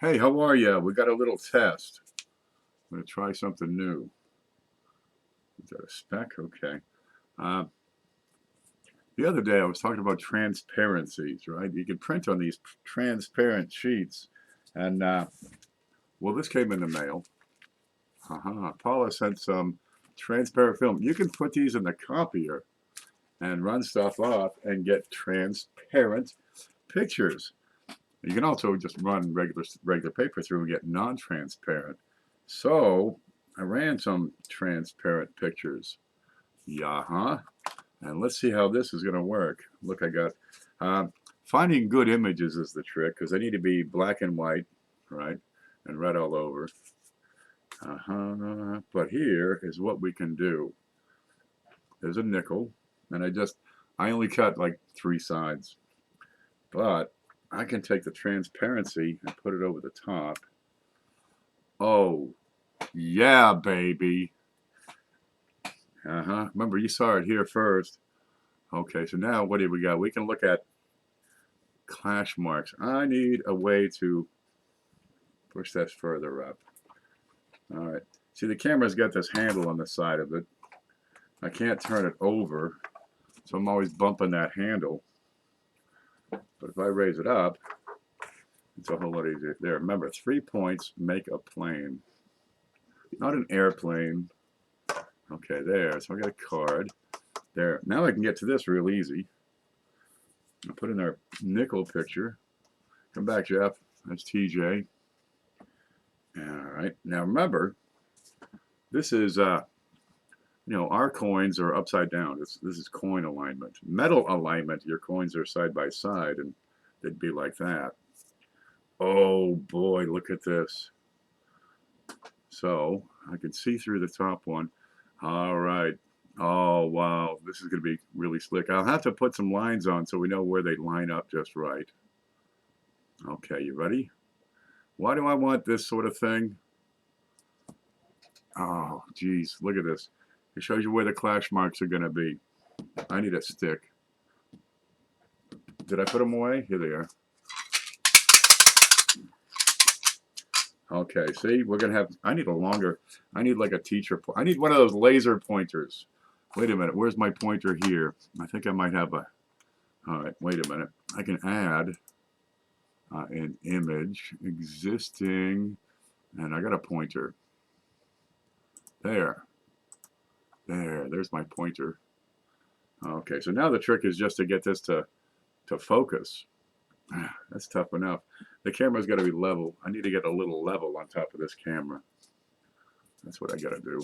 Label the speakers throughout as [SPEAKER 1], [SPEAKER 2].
[SPEAKER 1] Hey, how are you? We got a little test. I'm going to try something new. Is that a spec? Okay. Uh, the other day I was talking about transparencies, right? You can print on these transparent sheets. And, well, this came in the mail. Paula sent some transparent film. You can put these in the copier and run stuff off and get transparent pictures. You can also just run regular paper through and get non-transparent. So I ran some transparent pictures. Yeah, and let's see how this is going to work. Look, I got finding good images is the trick because they need to be black and white, right, and red all over. But here is what we can do. There's a nickel, and I only cut like 3 sides, but I can take the transparency and put it over the top. Oh, yeah, baby. Remember, you saw it here first. Okay, so now what do we got? We can look at clash marks. I need a way to push that further up. All right. See, the camera's got this handle on the side of it. I can't turn it over, so I'm always bumping that handle. But if I raise it up, it's a whole lot easier. There, remember, 3 points make a plane. Not an airplane. Okay, there. So I got a card. There. Now I can get to this real easy. I put in our nickel picture. Come back, Jeff. That's TJ. All right. Now remember, this is, our coins are upside down. This is coin alignment. Metal alignment, your coins are side by side, and they'd be like that. Oh boy, look at this. So I can see through the top one. All right. Oh, wow. This is going to be really slick. I'll have to put some lines on so we know where they line up just right. Okay, you ready? Why do I want this sort of thing? Oh, geez. Look at this. It shows you where the clash marks are going to be. I need a stick. Did I put them away? Here they are. Okay, see, we're going to have, I need like a teacher, I need one of those laser pointers. Wait a minute, where's my pointer here? I think I might have all right, wait a minute. I can add an image, existing, and I got a pointer. There's my pointer. Okay, so now the trick is just to get this to focus. That's tough enough. The camera's got to be level. I need to get a little level on top of this camera. That's what I got to do.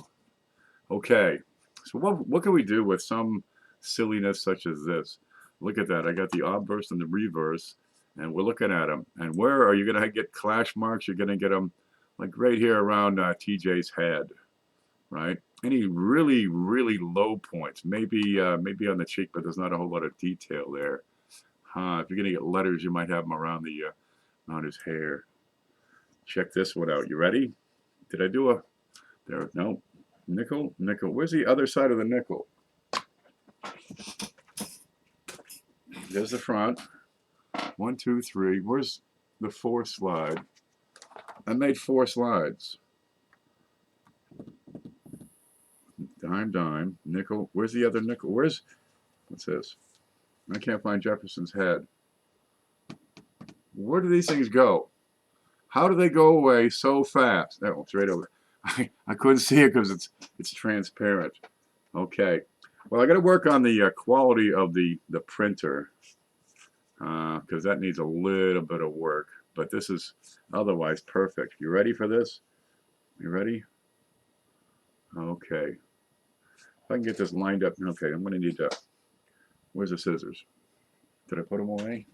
[SPEAKER 1] Okay, so what can we do with some silliness such as this? Look at that. I got the obverse and the reverse, and we're looking at them. And where are you going to get clash marks? You're going to get them like right here around TJ's head, right? Any really, really low points, maybe on the cheek, but there's not a whole lot of detail there. If you're going to get letters, you might have them around his hair. Check this one out. You ready? Did I do there? No. Nickel. Where's the other side of the nickel? There's the front. 1, 2, 3. Where's the 4th slide? I made 4 slides. Dime, nickel. Where's the other nickel? What's this? I can't find Jefferson's head. Where do these things go? How do they go away so fast? Oh, it's right over. I couldn't see it because it's transparent. Okay. Well, I got to work on the quality of the printer because that needs a little bit of work. But this is otherwise perfect. You ready for this? You ready? Okay. If I can get this lined up. Okay, I'm going to need to. Where's the scissors? Did I put them away?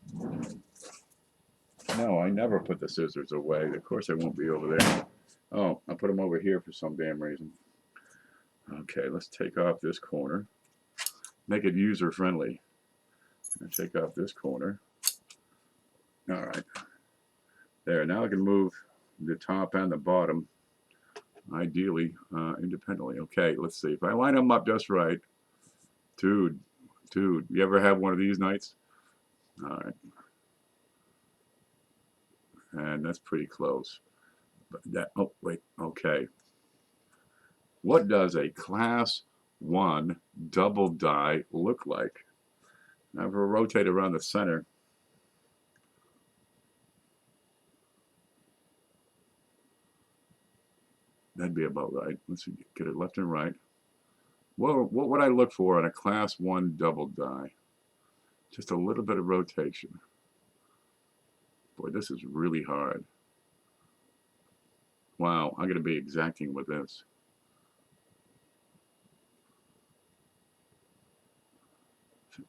[SPEAKER 1] No, I never put the scissors away. Of course, they won't be over there. Oh, I put them over here for some damn reason. Okay, let's take off this corner. Make it user-friendly. Take off this corner. All right. There, now I can move the top and the bottom, ideally, independently. Okay, let's see. If I line them up just right, dude, you ever have one of these nights? All right. and that's pretty close. But that, oh wait, okay. What does a class 1 double die look like? Now if we rotate around the center, that'd be about right. Let's see, get it left and right. Well, what would I look for on a class 1 double die? Just a little bit of rotation. Boy, this is really hard. Wow, I'm going to be exacting with this.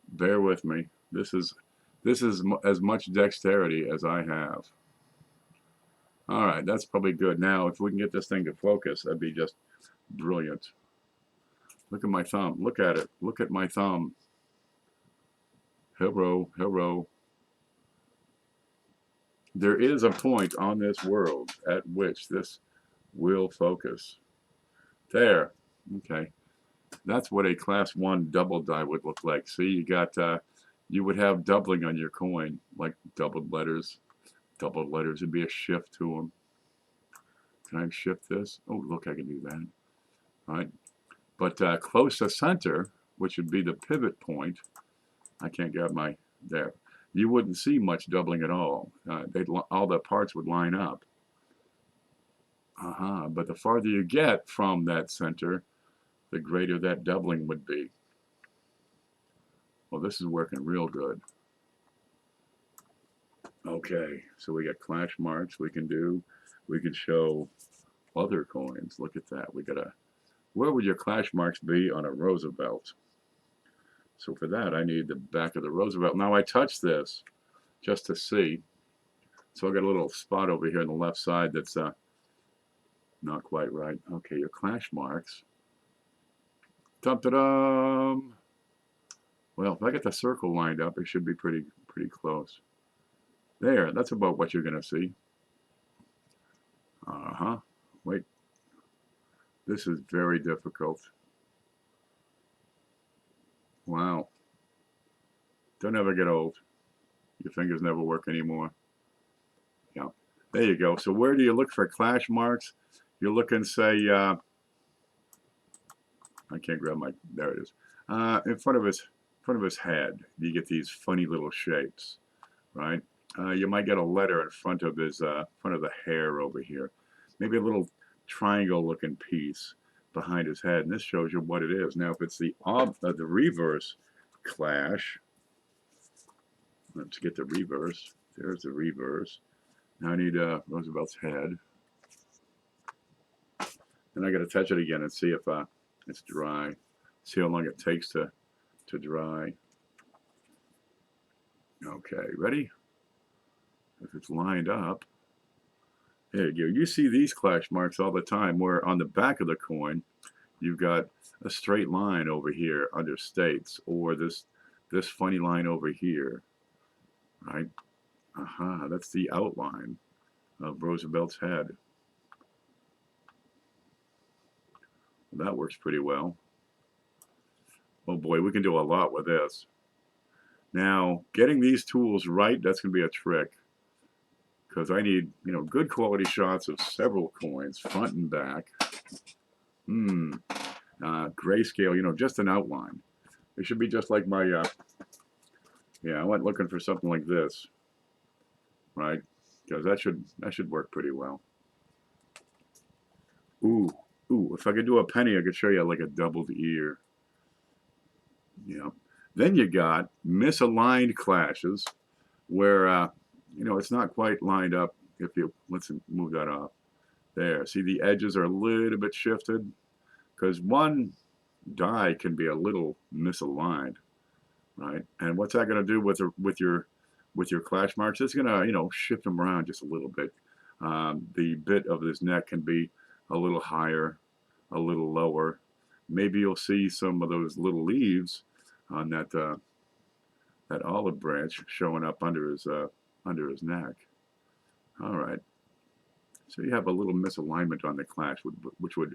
[SPEAKER 1] Bear with me. This is as much dexterity as I have. All right, that's probably good. Now, if we can get this thing to focus, that'd be just brilliant. Look at my thumb. Look at it. Look at my thumb. Hello, hello. There is a point on this world at which this will focus. There. Okay. That's what a class 1 double die would look like. See, you got, you would have doubling on your coin, like doubled letters. Doubled letters would be a shift to them. Can I shift this? Oh, look, I can do that. All right. But close to center, which would be the pivot point, I can't grab my, there. You wouldn't see much doubling at all. All the parts would line up. But the farther you get from that center, the greater that doubling would be. Well, this is working real good. Okay, so we got clash marks we can do. We could show other coins. Look at that. We got a, where would your clash marks be on a Roosevelt? So for that, I need the back of the Roosevelt. Now I touch this just to see. So I got a little spot over here on the left side that's not quite right. Okay, your clash marks. Dum-da-dum. Well, if I get the circle lined up, it should be pretty close. There, that's about what you're going to see. Wait. This is very difficult. Wow. Don't ever get old. Your fingers never work anymore. Yeah. There you go. So where do you look for clash marks? You're looking, say, I can't grab my, there it is. In front of his head, you get these funny little shapes, right? You might get a letter in front of his, front of the hair over here. Maybe a little triangle-looking piece behind his head, and this shows you what it is. Now, if it's the reverse clash, let's get the reverse. There's the reverse. Now I need Roosevelt's head. Then I got to touch it again and see if it's dry. See how long it takes to dry. Okay, ready? If it's lined up, there you go. You see these clash marks all the time where on the back of the coin, you've got a straight line over here under states, or this funny line over here, right? That's the outline of Roosevelt's head. That works pretty well. Oh boy, we can do a lot with this. Now, getting these tools right, that's going to be a trick. Because I need, good quality shots of several coins, front and back. Grayscale, just an outline. It should be just like my, I went looking for something like this, right? Because that should work pretty well. Ooh, if I could do a penny, I could show you like a doubled ear. Yeah. Then you got misaligned clashes where, it's not quite lined up. If you, let's move that off. There, see the edges are a little bit shifted because one die can be a little misaligned, right? And what's that going to do with your clash marks? It's going to, shift them around just a little bit. The bit of this neck can be a little higher, a little lower. Maybe you'll see some of those little leaves on that olive branch showing up under his neck. All right. So you have a little misalignment on the clash, which would,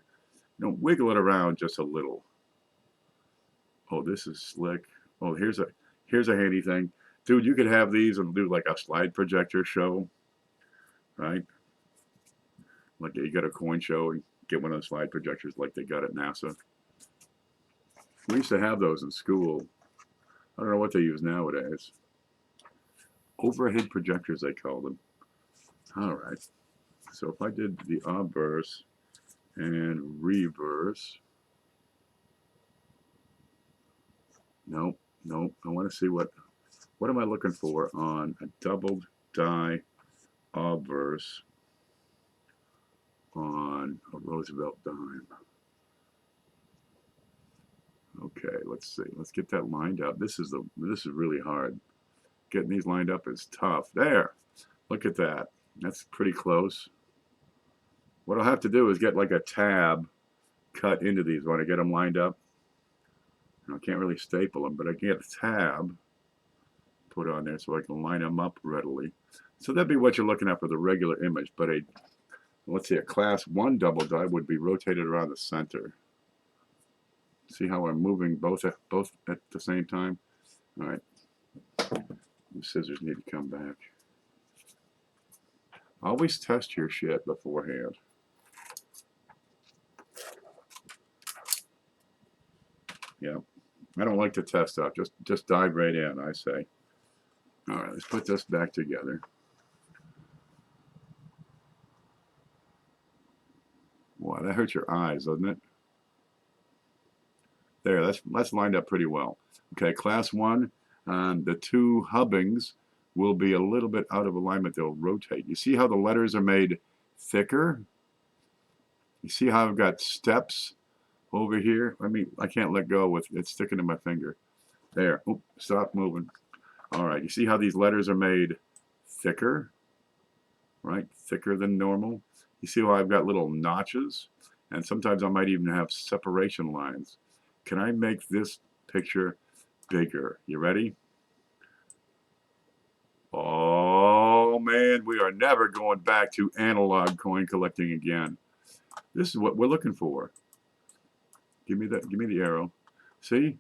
[SPEAKER 1] wiggle it around just a little. Oh, this is slick. Oh, here's a handy thing, dude. You could have these and do like a slide projector show, right? Like you got a coin show and get one of those slide projectors like they got at NASA. We used to have those in school. I don't know what they use nowadays. Overhead projectors, they call them. All right. So if I did the obverse and reverse, nope, nope. I want to see what am I looking for on a doubled die obverse on a Roosevelt dime. Okay, let's see. Let's get that lined up. This is really hard. Getting these lined up is tough. There. Look at that. That's pretty close. What I'll have to do is get like a tab cut into these when I get them lined up. I can't really staple them, but I can get a tab put on there so I can line them up readily. So that'd be what you're looking at for the regular image, but let's see, a class 1 double die would be rotated around the center. See how I'm moving both at the same time? All right. The scissors need to come back. Always test your shit beforehand. Yeah. I don't like to test stuff. Just dive right in, I say. All right, let's put this back together. Wow, that hurts your eyes, doesn't it? There, that's lined up pretty well. Okay, class 1, the two hubbings will be a little bit out of alignment. They'll rotate. You see how the letters are made thicker? You see how I've got steps over here? I can't let go with it's sticking to my finger. There. Oop, stop moving. All right, you see how these letters are made thicker? Right? Thicker than normal. You see how I've got little notches? And sometimes I might even have separation lines. Can I make this picture bigger? You ready? Oh man, we are never going back to analog coin collecting again. This is what we're looking for. Give me the arrow. See?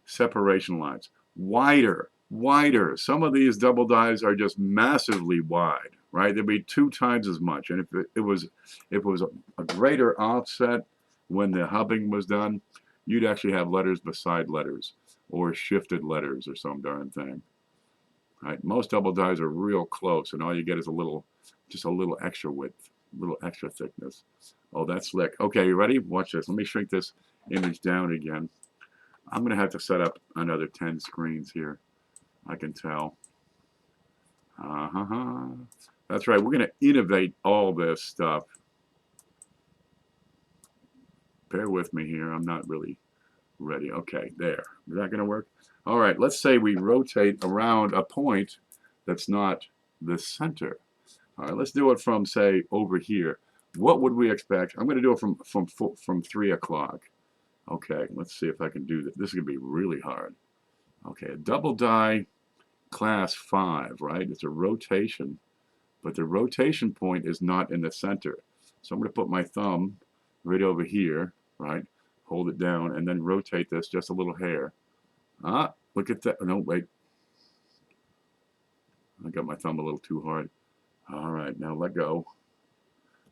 [SPEAKER 1] Separation lines. Wider, wider. Some of these double dies are just massively wide, right? They'd be 2 times as much. And if it was a greater offset when the hubbing was done, you'd actually have letters beside letters or shifted letters or some darn thing. Right? Most double dies are real close, and all you get is just a little extra width, a little extra thickness. Oh, that's slick. Okay, you ready? Watch this. Let me shrink this image down again. I'm going to have to set up another 10 screens here. I can tell. That's right. We're going to innovate all this stuff. Bear with me here. I'm not really ready. Okay, there. Is that going to work? All right, let's say we rotate around a point that's not the center. All right, let's do it from, say, over here. What would we expect? I'm going to do it from 3 o'clock. Okay, let's see if I can do this. This is going to be really hard. Okay, a double die class 5, right? It's a rotation, but the rotation point is not in the center. So I'm going to put my thumb right over here, right? Hold it down and then rotate this just a little hair. Ah, look at that. No, wait. I got my thumb a little too hard. All right, now let go.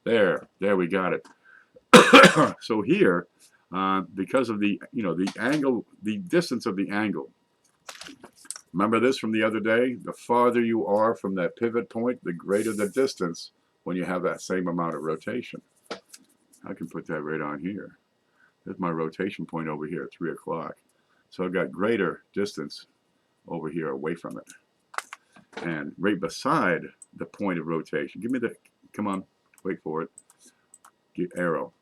[SPEAKER 1] There we got it. So here, because of the angle, the distance of the angle. Remember this from the other day? The farther you are from that pivot point, the greater the distance when you have that same amount of rotation. I can put that right on here. There's my rotation point over here at 3 o'clock. So I've got greater distance over here away from it. And right beside the point of rotation, come on, wait for it, arrow.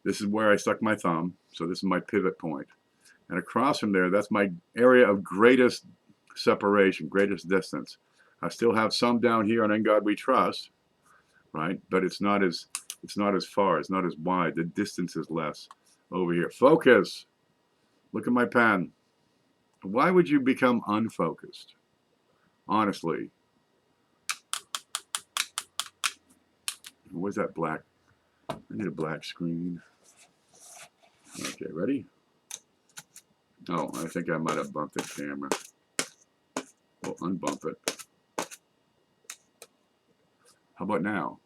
[SPEAKER 1] This is where I stuck my thumb, so this is my pivot point. And across from there, that's my area of greatest separation, greatest distance. I still have some down here on In God We Trust, right? But it's not as far, it's not as wide. The distance is less over here. Focus. Look at my pen. Why would you become unfocused? Honestly. Where's that black? I need a black screen. Okay, ready? Oh, I think I might have bumped the camera. We'll unbump it. How about now?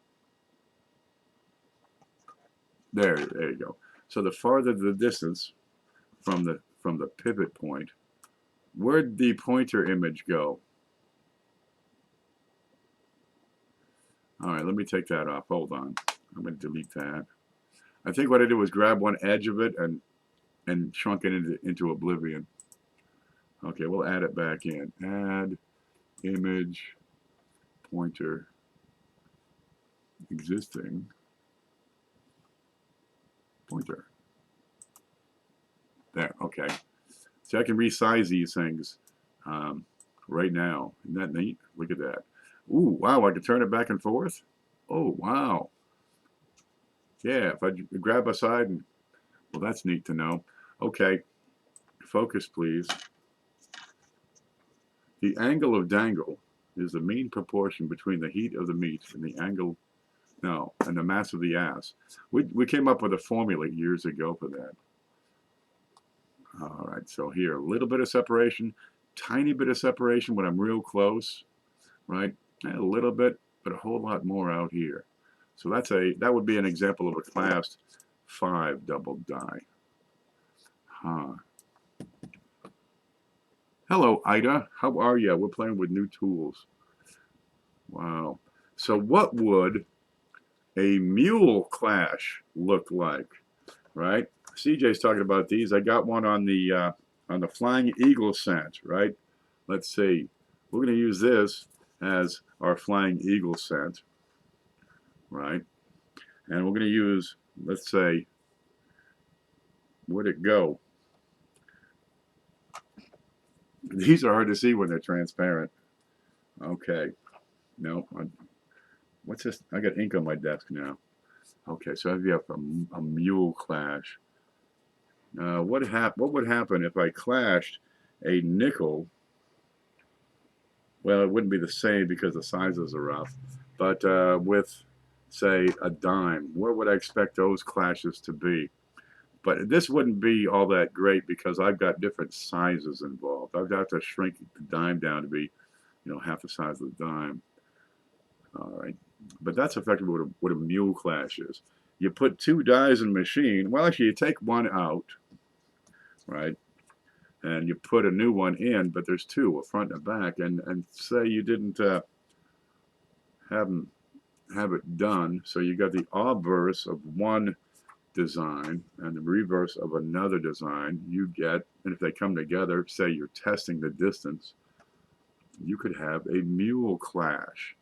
[SPEAKER 1] There you go. So the farther the distance from the pivot point, where'd the pointer image go? All right, let me take that off. Hold on. I'm going to delete that. I think what I did was grab one edge of it and shrunk it into oblivion. Okay, we'll add it back in. Add image pointer existing pointer. There, okay. So I can resize these things right now. Isn't that neat? Look at that. Ooh, wow, I can turn it back and forth. Oh, wow. Yeah, if I grab a side, and well, that's neat to know. Okay, focus, please. The angle of dangle is the mean proportion between the heat of the meat and the angle, no, and the mass of the ass. We came up with a formula years ago for that. All right, so here, a little bit of separation, tiny bit of separation when I'm real close, right? A little bit, but a whole lot more out here. So that would be an example of a class 5 double die. Huh. Hello, Ida. How are you? We're playing with new tools. Wow. So what would a mule clash look like, right? CJ's talking about these. I got one on the Flying Eagle scent, right? Let's see. We're going to use this as our Flying Eagle scent, right? And we're going to use, let's say, where'd it go? These are hard to see when they're transparent. Okay. No. What's this? I got ink on my desk now. Okay, so I'd have a mule clash. What would happen if I clashed a nickel? Well, it wouldn't be the same because the sizes are off. But with, say, a dime, where would I expect those clashes to be? But this wouldn't be all that great because I've got different sizes involved. I'd have to shrink the dime down to be, half the size of the dime. All right, but that's effectively what a mule clash is. You put 2 dies in a machine. Well, actually, you take one out, right? And you put a new one in, but there's 2, a front and a back. And say you didn't have it done, so you got the obverse of one design and the reverse of another design. You get, and if they come together, say you're testing the distance, you could have a mule clash,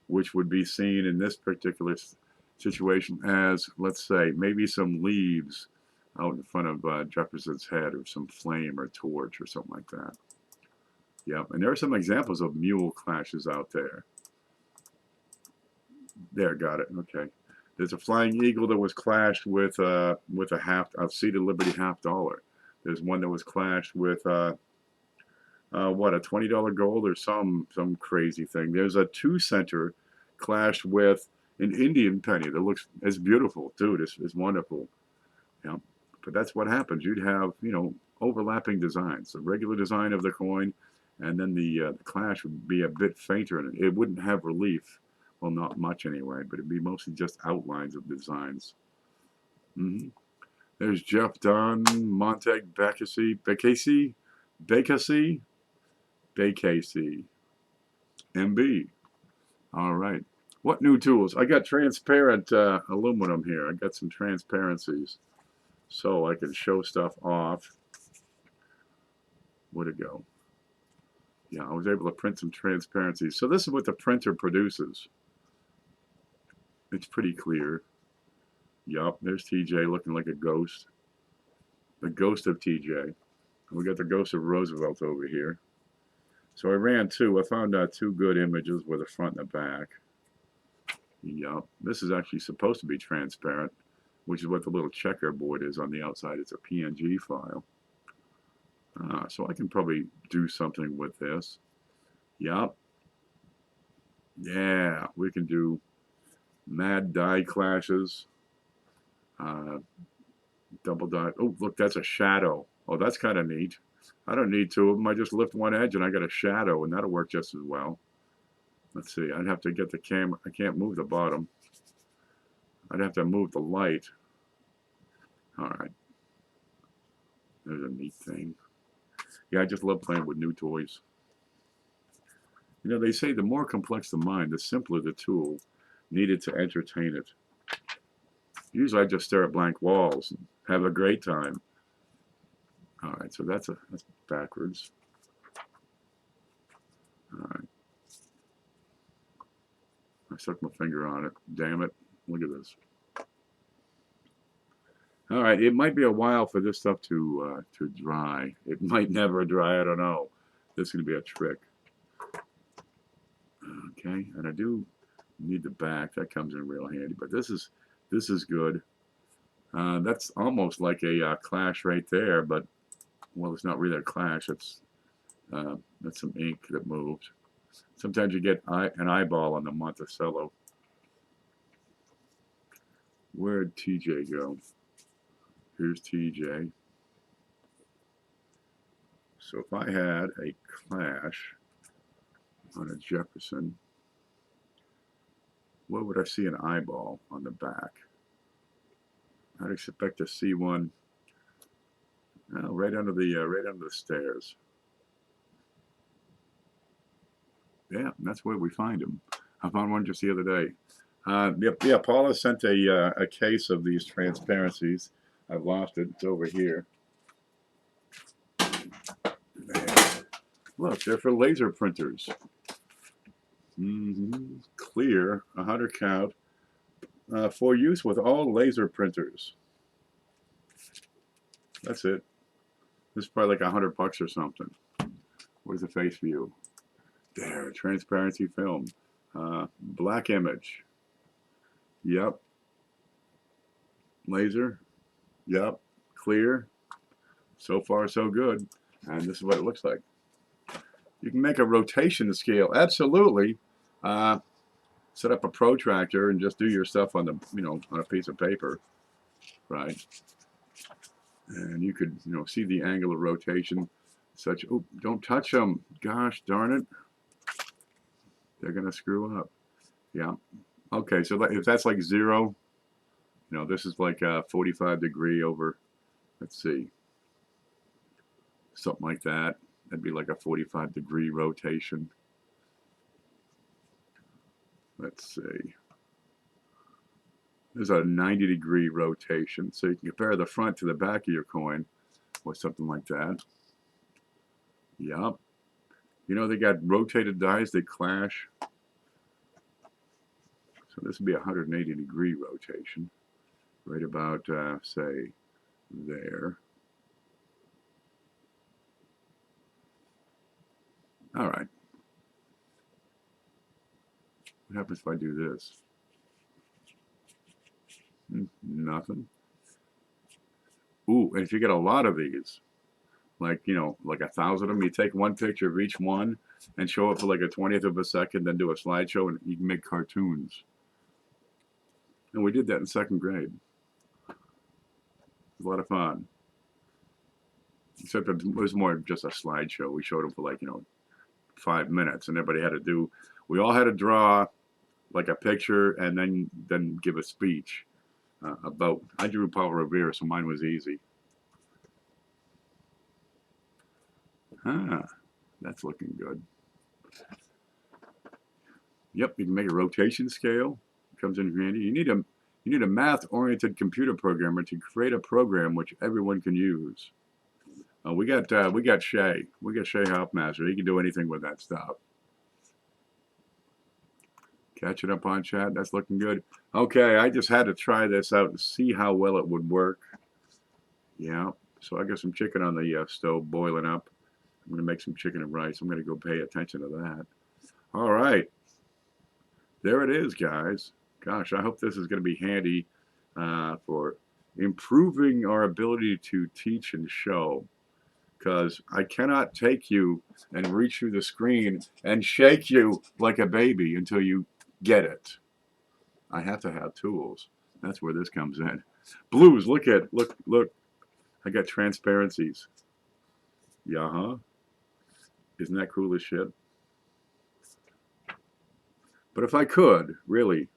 [SPEAKER 1] which would be seen in this particular situation as, let's say, maybe some leaves out in front of Jefferson's head, or some flame or torch or something like that. Yeah, and there are some examples of mule clashes out there. There, got it. Okay. There's a Flying Eagle that was clashed with a seated Liberty $50. There's one that was clashed with what, a $20 gold or some crazy thing. There's a 2-center clashed with an Indian penny that looks as beautiful, dude. It's wonderful. Yeah, but that's what happens. You'd have overlapping designs, the regular design of the coin, and then the clash would be a bit fainter, and it wouldn't have relief. Well, not much anyway, but it'd be mostly just outlines of designs. There's Jeff Dunn, Montag Becasey, MB. All right. What new tools? I got transparent aluminum here. I got some transparencies, so I can show stuff off. Where'd it go? Yeah, I was able to print some transparencies. So this is what the printer produces. It's pretty clear. Yup, there's TJ looking like a ghost. The ghost of TJ. We got the ghost of Roosevelt over here. So I ran 2. I found 2 good images with a front and a back. Yup, this is actually supposed to be transparent, which is what the little checkerboard is on the outside. It's a PNG file. So I can probably do something with this. Yup. Yeah, we can do mad die clashes. Double die. Oh, look, that's a shadow. Oh, that's kind of neat. I don't need 2 of them. I just lift one edge and I got a shadow, and that'll work just as well. Let's see. I'd have to get the camera. I can't move the bottom. I'd have to move the light. All right. There's a neat thing. Yeah, I just love playing with new toys. You know, they say the more complex the mind, the simpler the tool needed to entertain it. Usually I just stare at blank walls and have a great time. All right, so that's backwards. All right. I stuck my finger on it. Damn it. Look at this. All right, it might be a while for this stuff to dry. It might never dry. I don't know. This is going to be a trick. Okay, and I do need the back. That comes in real handy. But this is good. That's almost like a clash right there. But well, it's not really a clash. It's that's some ink that moved. Sometimes you get an eyeball on the Monticello. Where'd TJ go? Here's TJ. So if I had a clash on a Jefferson, what would I see an eyeball on the back? I'd expect to see one right under the stairs. Yeah, that's where we find them. I found one just the other day. Yeah, Paula sent a case of these transparencies. I've lost it. It's over here. Look, they're for laser printers. Clear, 100 count, for use with all laser printers. That's it. This is probably like $100 or something. Where's the face view? There, transparency film. Black image. Yep. Laser. Yep. Clear. So far, so good. And this is what it looks like. You can make a rotation scale. Absolutely. Set up a protractor and just do your stuff on on a piece of paper, right? And you could, see the angle of rotation. Such. Oh, don't touch them. Gosh darn it. They're gonna screw up. Yeah. Okay. So if that's like 0, this is like a 45 degree over. Let's see. Something like that. That'd be like a 45 degree rotation. Let's see. There's a 90 degree rotation. So you can compare the front to the back of your coin or something like that. Yep. They got rotated dies that clash. So this would be a 180 degree rotation. Right about, say, there. All right. What happens if I do this? Nothing. Ooh, and if you get a lot of these, like 1,000 of them, you take one picture of each one and show it for like a 20th of a second, then do a slideshow, and you can make cartoons. And we did that in 2nd grade. It was a lot of fun. Except it was more just a slideshow. We showed them for 5 minutes, and everybody had to do. We all had to draw like a picture and then give a speech about. I drew Paul Revere, so mine was easy. That's looking good. Yep, you can make a rotation scale. It comes in handy. You need a math-oriented computer programmer to create a program which everyone can use. We got Shay. We got Shay Hopmaster. He can do anything with that stuff. Catching up on chat. That's looking good. Okay, I just had to try this out and see how well it would work. Yeah. So I got some chicken on the stove boiling up. I'm going to make some chicken and rice. I'm going to go pay attention to that. All right. There it is, guys. Gosh, I hope this is going to be handy for improving our ability to teach and show. Because I cannot take you and reach through the screen and shake you like a baby until you get it. I have to have tools. That's where this comes in. Blues, look. I got transparencies. Yeah, Isn't that cool as shit? But if I could, really,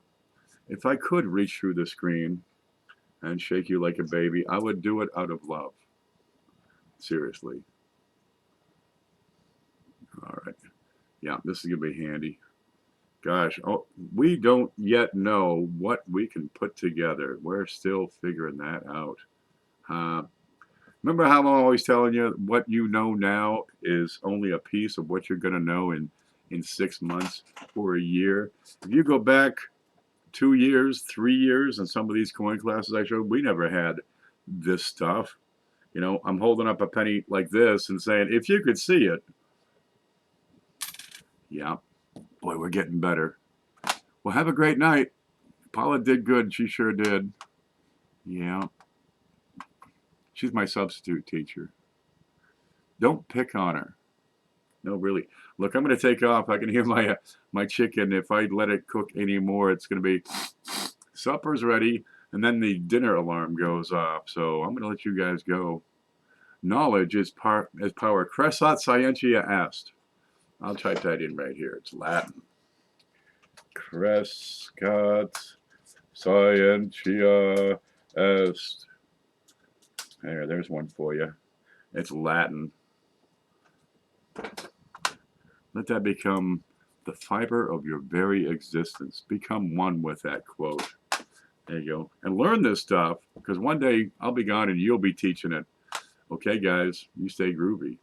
[SPEAKER 1] if I could reach through the screen and shake you like a baby. I would do it out of love. Seriously. All right. Yeah, this is going to be handy. Gosh, oh, we don't yet know what we can put together. We're still figuring that out. Remember how I'm always telling you what you know now is only a piece of what you're going to know in 6 months or a year. If you go back 2 years, 3 years, and some of these coin classes I showed, we never had this stuff. You know, I'm holding up a penny like this and saying, if you could see it. Yeah, boy, we're getting better. Well, have a great night. Paula did good. She sure did. Yeah. She's my substitute teacher. Don't pick on her. No, really. Look, I'm going to take off. I can hear my chicken. If I let it cook anymore, it's going to be supper's ready, and then the dinner alarm goes off. So I'm going to let you guys go. Knowledge is power. Crescat scientia est. I'll type that in right here. It's Latin. Crescat scientia est. There's one for you. It's Latin. Let that become the fiber of your very existence. Become one with that quote. There you go. And learn this stuff, because one day I'll be gone and you'll be teaching it. Okay, guys, you stay groovy.